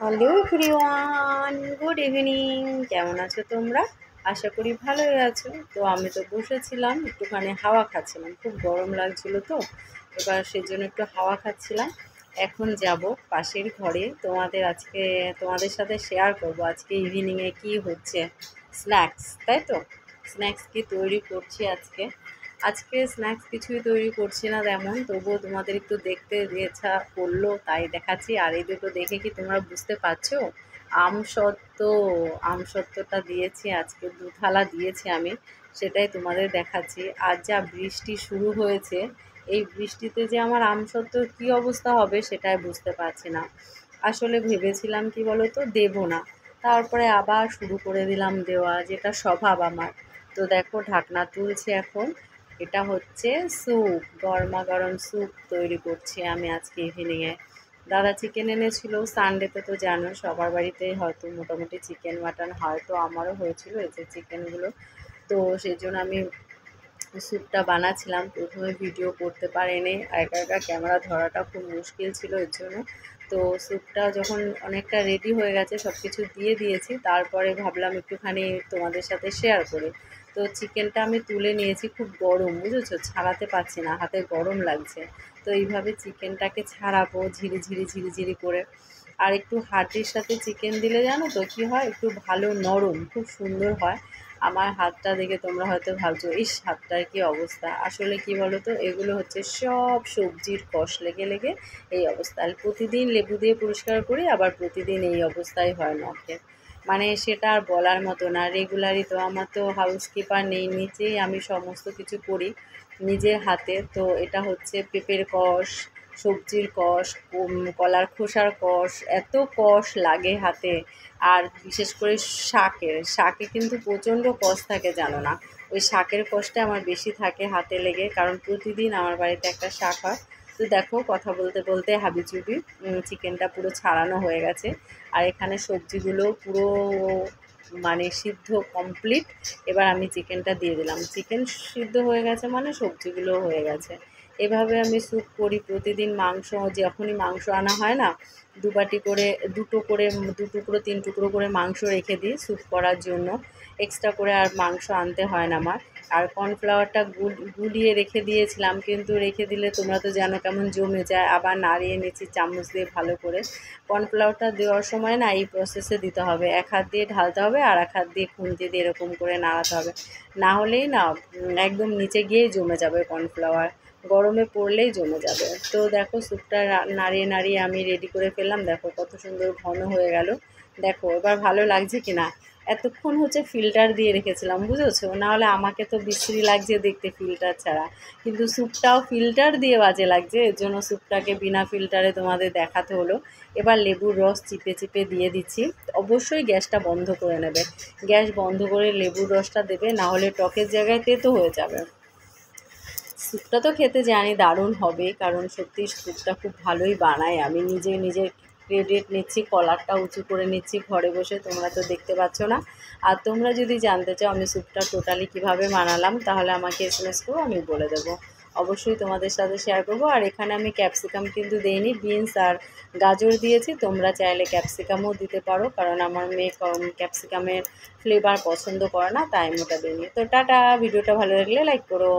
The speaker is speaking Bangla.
Hello everyone, good evening. কেমন আছো তোমরা? আশা করি ভালোই আছো। তো আমি তো বসেছিলাম একটুখানি হাওয়া খাচ্ছিলাম, খুব গরম লাগছিল তো এবার সেজন্য একটু হাওয়া খাচ্ছিলাম। এখন যাব পাশের ঘরে, তোমাদের সাথে শেয়ার করব আজকে ইভিনিংয়ে কি হচ্ছে। স্ন্যাক্স, তাই তো? স্ন্যাক্স কি তৈরি করছি আজকে। আজকে স্ন্যাক্স কিছুই তৈরি করছি না তেমন, তবুও তোমাদের একটু দেখতে ইচ্ছা করলো তাই দেখাচ্ছি। আর এই দুটো দেখে কি তোমরা বুঝতে পারছো? আমসত্ত্ব, আমসত্ত্বটা দিয়েছি আজকে, 2 থালা দিয়েছি আমি, সেটাই তোমাদের দেখাচ্ছি। আর যা বৃষ্টি শুরু হয়েছে, এই বৃষ্টিতে যে আমার আমসত্ত্বর কী অবস্থা হবে সেটাই বুঝতে পারছি না। আসলে ভেবেছিলাম কি বলো তো, দেবো না, তারপরে আবার শুরু করে দিলাম দেওয়া, যেটা স্বভাব আমার। তো দেখো ঢাকনা তুলছি এখন। এটা হচ্ছে স্যুপ, গরমা গরম স্যুপ তৈরি করছি আমি আজকে ইভিনিংয়ে। দাদা চিকেন এনেছিল সানডেতে, তো জানো সবার বাড়িতেই হয়তো মোটামুটি চিকেন মাটন হয়, তো আমারও হয়েছিল এই যে চিকেনগুলো। তো সেই জন্য আমি স্যুপটা বানাচ্ছিলাম। প্রথমে ভিডিও করতে পারিনি, একা একা ক্যামেরা ধরাটা খুব মুশকিল ছিল এর জন্য। তো স্যুপটা যখন অনেকটা রেডি হয়ে গেছে, সব কিছু দিয়ে দিয়েছি, তারপরে ভাবলাম একটুখানি তোমাদের সাথে শেয়ার করি। তো চিকেনটা আমি তুলে নিয়েছি, খুব গরম বুঝেছো, ছাড়াতে পারছি না, হাতে গরম লাগছে। তো এইভাবে চিকেনটাকে ছাড়াবো ঝিরি করে। আর একটু হাড্ডির সাথে চিকেন দিলে জানো তো কী হয়, একটু ভালো নরম, খুব সুন্দর হয়। আমার হাতটা দেখে তোমরা হয়তো ভাবছো ইস হাতটার কী অবস্থা। আসলে কি বলো তো, এগুলো হচ্ছে সব সবজির কষ লেগে লেগে এই অবস্থা। আর প্রতিদিন লেবু দিয়ে পরিষ্কার করি, আবার প্রতিদিন এই অবস্থাই হয় নখে। মানে সেটা আর বলার মতো না। রেগুলারই তো আমার তো হাউসকিপার নেই, নিচেই আমি সমস্ত কিছু করি নিজের হাতে। তো এটা হচ্ছে পেঁপের কষ, সবজির কষ, কলার খোসার কষ, এত কষ লাগে হাতে। আর বিশেষ করে শাকে কিন্তু প্রচণ্ড কষ থাকে, জানো না? ওই শাকের কষটা আমার বেশি থাকে হাতে লেগে, কারণ প্রতিদিন আমার বাড়িতে একটা শাক হয়। তো দেখো কথা বলতে বলতে হাবিচুবি চিকেনটা পুরো ছাড়ানো হয়ে গেছে। আর এখানে সবজিগুলো পুরো মানে সিদ্ধ কমপ্লিট। এবার আমি চিকেনটা দিয়ে দিলাম, চিকেন সিদ্ধ হয়ে গেছে মানে সবজিগুলোও হয়ে গেছে। এভাবে আমি স্যুপ করি প্রতিদিন। মাংস যখনই মাংস আনা হয় না, দুবাটি করে, দু টুকরো 3 টুকরো করে মাংস রেখে দিই স্যুপ করার জন্য। এক্সট্রা করে আর মাংস আনতে হয় না আমার। আর কর্নফ্লাওয়ারটা গুলিয়ে রেখে দিয়েছিলাম, কিন্তু রেখে দিলে তোমরা তো জানো কেমন জমে যায়। আবার নাড়িয়ে নিচ্ছি চামচ দিয়ে ভালো করে। কর্নফ্লাওয়ারটা দেওয়ার সময় না এই প্রসেসে দিতে হবে, এক হাত দিয়ে ঢালতে হবে আর এক হাত দিয়ে খুন্তি দিয়ে এরকম করে নাড়াতে হবে। না হলেই না একদম নিচে গিয়েই জমে যাবে কর্নফ্লাওয়ার, গরমে পড়লেই জমে যাবে। তো দেখো স্যুপটা নাড়িয়ে নাড়িয়ে আমি রেডি করে ফেললাম। দেখো কত সুন্দর ঘন হয়ে গেল। দেখো এবার ভালো লাগছে কি না। এতক্ষণ হচ্ছে ফিল্টার দিয়ে রেখেছিলাম বুঝেছো, নাহলে আমাকে তো বিশ্রী লাগছে দেখতে ফিল্টার ছাড়া, কিন্তু স্যুপটাও ফিল্টার দিয়ে বাজে লাগছে, এর জন্য স্যুপটাকে বিনা ফিল্টারে তোমাদের দেখাতে হলো। এবার লেবুর রস চিপে চিপে দিয়ে দিচ্ছি। অবশ্যই গ্যাসটা বন্ধ করে নেবে, গ্যাস বন্ধ করে লেবুর রসটা দেবে, না হলে টকের জায়গায় তেতো হয়ে যাবে। স্যুপটা তো খেতে জানি দারুণ হবে, কারণ সত্যি স্যুপটা খুব ভালোই বানাই আমি, নিজের ক্রেডিট নিচ্ছি, কলারটা উঁচু করে নিচ্ছি ঘরে বসে, তোমরা তো দেখতে পাচ্ছ না। আর তোমরা যদি জানতে চাও আমি স্যুপটা টোটালি কিভাবে বানালাম, তাহলে আমাকে এসএমএস করো, আমি বলে দেবো। অবশ্যই তোমাদের সাথে শেয়ার করবো। আর এখানে আমি ক্যাপসিকাম কিন্তু দেইনি, বিনস আর গাজর দিয়েছি। তোমরা চাইলে ক্যাপসিকামও দিতে পারো, কারণ আমার মেয়ে ক্যাপসিকামের ফ্লেভার পছন্দ করে না, তাই আমি ওটা দিইনি। তো টাটা, ভিডিওটা ভালো লাগলে লাইক করো।